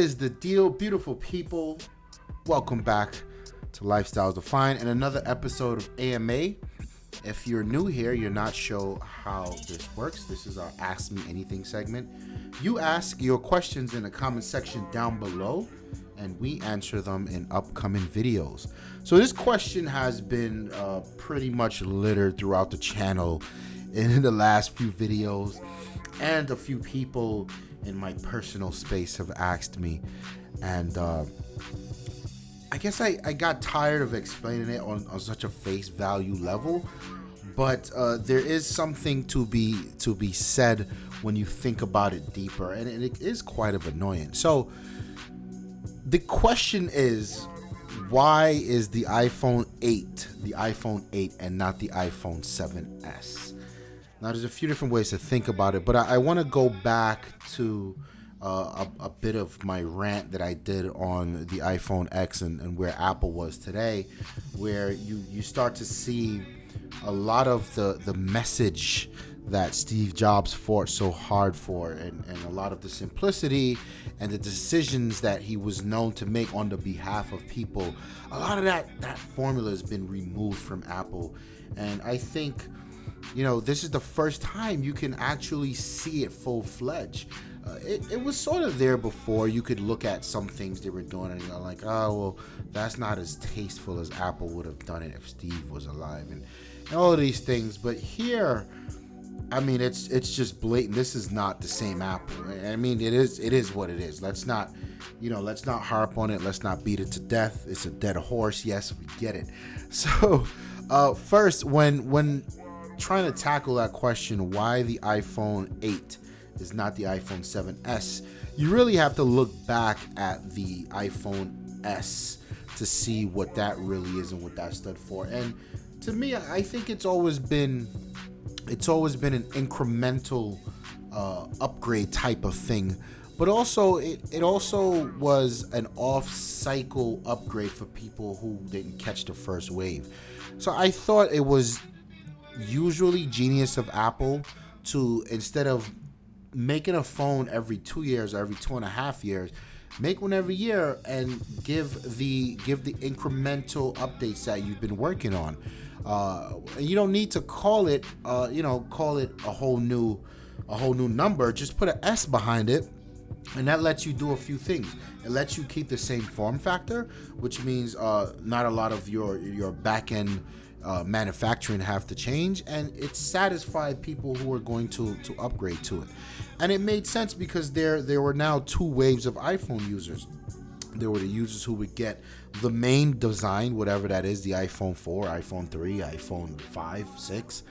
is the deal, beautiful people? Welcome back to Lifestyles Defined and another episode of AMA. If you're new here, you're not sure how this works. This is our Ask Me Anything segment. You ask your questions in the comment section down below, and we answer them in upcoming videos. So this question has been pretty much littered throughout the channel in the last few videos, and a few people in my personal space have asked me, and I guess I got tired of explaining it on such a face value level, but there is something to be said when you think about it deeper, and it is quite of annoying. So the question is, why is the iPhone 8 and not the iPhone 7S? Now, there's a few different ways to think about it, but I want to go back to a bit of my rant that I did on the iPhone X and where Apple was today, where you start to see a lot of the message that Steve Jobs fought so hard for, and a lot of the simplicity and the decisions that he was known to make on the behalf of people. A lot of that formula has been removed from Apple, and I think, you know, this is the first time you can actually see it full-fledged. It was sort of there before. You could look at some things they were doing and you're like, oh, well, that's not as tasteful as Apple would have done it if Steve was alive, and all of these things. But here, I mean, it's just blatant. This is not the same Apple. I mean, it is what it is. Let's not harp on it. Let's not beat it to death. It's a dead horse. Yes, we get it. So, first, when trying to tackle that question, why the iPhone 8 is not the iPhone 7S, you really have to look back at the iPhone S to see what that really is and what that stood for. And to me, I think it's always been an incremental upgrade type of thing, but also it also was an off-cycle upgrade for people who didn't catch the first wave. So I thought it was usually genius of Apple to, instead of making a phone every 2 years or every 2.5 years, make one every year and give the incremental updates that you've been working on. You don't need to call it a whole new number. Just put an S behind it, and that lets you do a few things. It lets you keep the same form factor, which means not a lot of your back end manufacturing have to change, and it satisfied people who are going to upgrade to it. And it made sense because there were now two waves of iPhone users. There were the users who would get the main design, whatever that is, the iPhone 4, iPhone 3, iPhone 5, 6,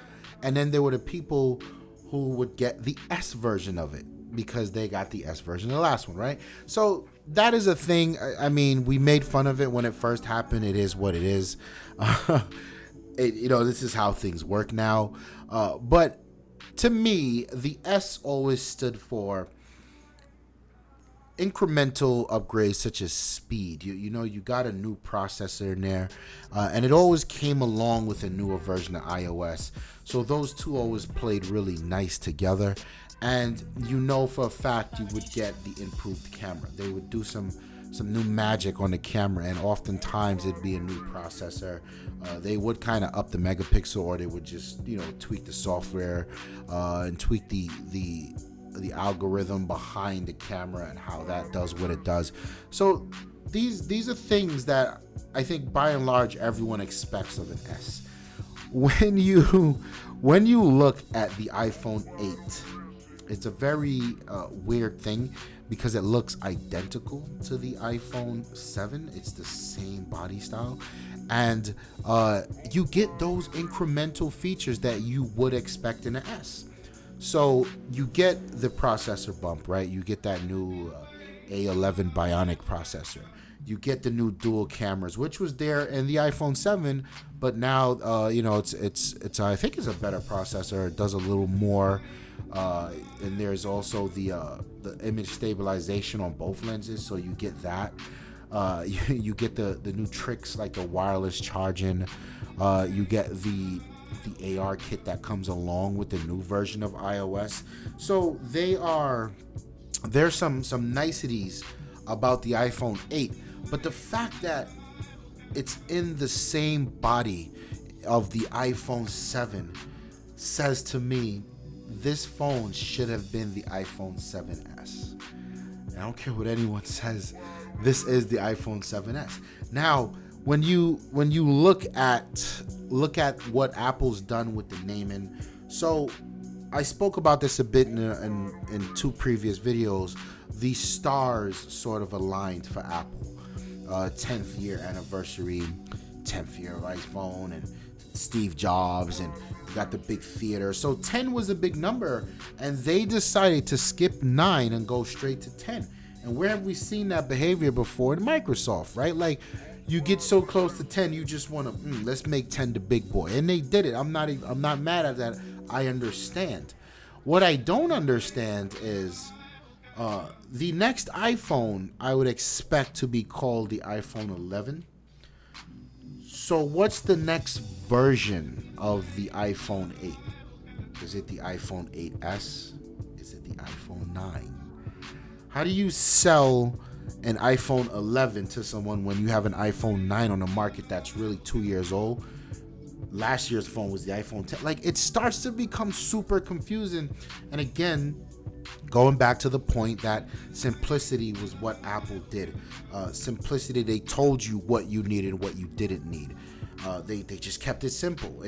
and then there were the people who would get the S version of it because they got the S version of the last one, right? So that is a thing. I mean, we made fun of it when it first happened. It is what it is. This is how things work now. But to me, the S always stood for incremental upgrades such as speed. You got a new processor in there, and it always came along with a newer version of iOS. So those two always played really nice together. And for a fact you would get the improved camera. They would do some new magic on the camera, and oftentimes it'd be a new processor. They would kind of up the megapixel, or they would just tweak the software and tweak the algorithm behind the camera and how that does what it does. So these are things that I think by and large everyone expects of an S. When you look at the iPhone 8, it's a very weird thing because it looks identical to the iPhone 7. It's the same body style, and you get those incremental features that you would expect in an S. So you get the processor bump, right? You get that new A11 Bionic processor. You get the new dual cameras, which was there in the iPhone 7, but now it's I think it's a better processor. It does a little more, and there's also the image stabilization on both lenses, so you get that. You get the new tricks like the wireless charging. You get the AR kit that comes along with the new version of iOS. So there's some niceties about the iPhone 8, but the fact that it's in the same body of the iPhone 7 says to me this phone should have been the iPhone 7S. And I don't care what anyone says, this is the iPhone 7S. Now, when you look at what Apple's done with the naming, so I spoke about this a bit in two previous videos. The stars sort of aligned for Apple. 10th year anniversary, 10th year of iPhone, and Steve Jobs, and you got the big theater. So 10 was a big number, and they decided to skip 9 and go straight to 10. And where have we seen that behavior before? In Microsoft, right? Like, you get so close to 10, you just want to let's make 10 the big boy, and they did it. I'm not mad at that. I understand. What I don't understand is the next iPhone I would expect to be called the iPhone 11. So what's the next version of the iPhone 8? Is it the iPhone 8S? Is it the iPhone 9? How do you sell an iPhone 11 to someone when you have an iPhone 9 on the market that's really 2 years old? Last year's phone was the iPhone 10. Like, it starts to become super confusing. And again, going back to the point that simplicity was what Apple did. Simplicity, they told you what you needed and what you didn't need. They just kept it simple.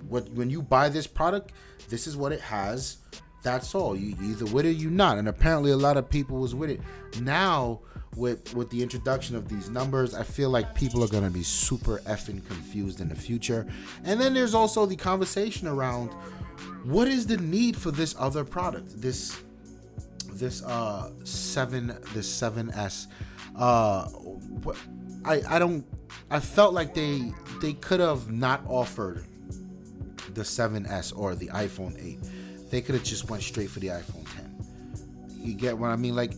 When you buy this product, this is what it has. That's all. You either with it or you not. And apparently a lot of people was with it. Now, with the introduction of these numbers, I feel like people are going to be super effing confused in the future. And then there's also the conversation around what is the need for this other product, this 7S. I felt like they could have not offered the 7S or the iPhone 8. They could have just went straight for the iPhone 10. You get what I mean? Like,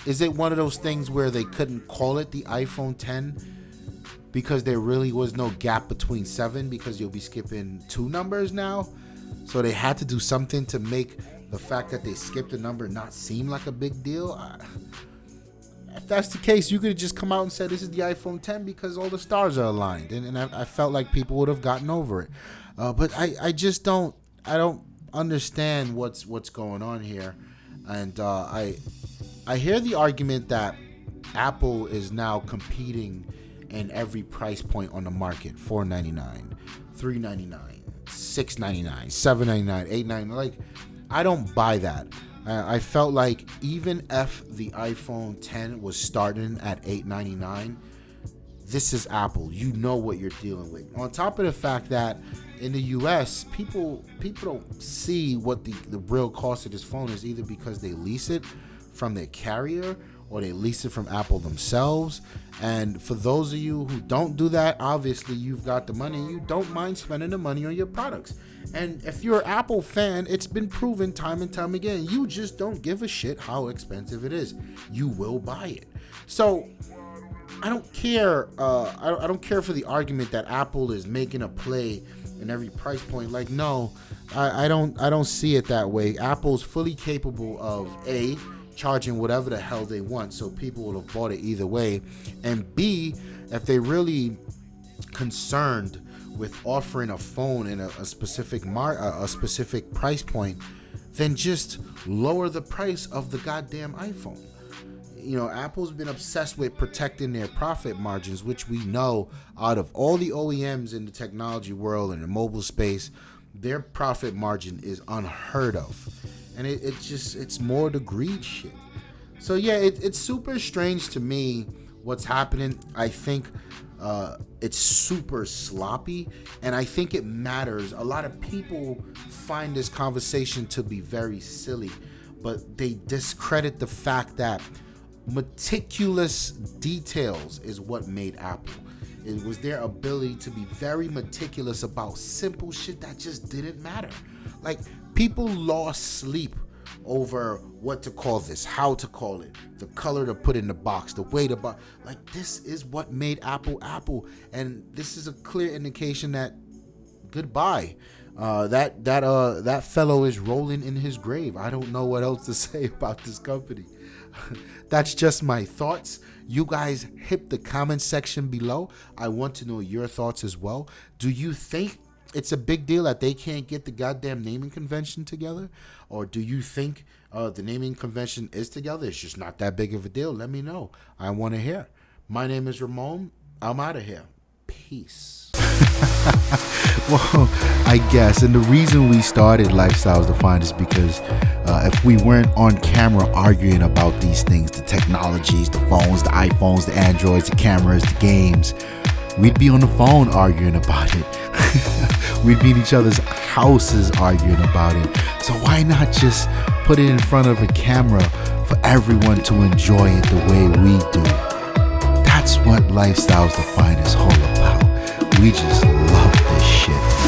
is it one of those things where they couldn't call it the iPhone 10 because there really was no gap between 7, because you'll be skipping 2 numbers now? So they had to do something to make the fact that they skipped a number not seem like a big deal. If that's the case, you could have just come out and said this is the iPhone 10 because all the stars are aligned. And I felt like people would have gotten over it. But I just don't understand what's going on here. And I hear the argument that Apple is now competing in every price point on the market. $4.99, $3.99, $6.99, $7.99, $8.99. Like, I don't buy that. I felt like even if the iPhone 10 was starting at $8.99, this is Apple. You know what you're dealing with. On top of the fact that in the US, people don't see what the real cost of this phone is, either because they lease it from their carrier or they lease it from Apple themselves. And for those of you who don't do that, obviously you've got the money. You don't mind spending the money on your products. And if you're an Apple fan, it's been proven time and time again. You just don't give a shit how expensive it is. You will buy it. So I don't care. I don't care for the argument that Apple is making a play in every price point. Like, no, I don't see it that way. Apple's fully capable of A, charging whatever the hell they want, so people will have bought it either way, and B, if they really concerned with offering a phone in a specific price point, then just lower the price of the goddamn iPhone. You know, Apple's been obsessed with protecting their profit margins, which we know out of all the OEMs in the technology world and the mobile space, their profit margin is unheard of. And it's more the greed shit. So yeah, it's super strange to me what's happening. I think it's super sloppy, and I think it matters. A lot of people find this conversation to be very silly, but they discredit the fact that meticulous details is what made Apple. It was their ability to be very meticulous about simple shit that just didn't matter. Like, people lost sleep over what to call this, how to call it, the color to put in the box, the way to buy. Like, this is what made Apple Apple, and this is a clear indication that goodbye. That fellow is rolling in his grave. I don't know what else to say about this company. That's just my thoughts. You guys hit the comment section below. I want to know your thoughts as well. Do you think it's a big deal that they can't get the goddamn naming convention together? Or do you think the naming convention is together? It's just not that big of a deal. Let me know. I want to hear. My name is Ramon. I'm out of here. Peace. Well, I guess. And the reason we started Lifestyles Defined is because if we weren't on camera arguing about these things, the technologies, the phones, the iPhones, the Androids, the cameras, the games, we'd be on the phone arguing about it. We'd be in each other's houses arguing about it. So why not just put it in front of a camera for everyone to enjoy it the way we do? That's what Lifestyles Defined is all about. We just love this shit.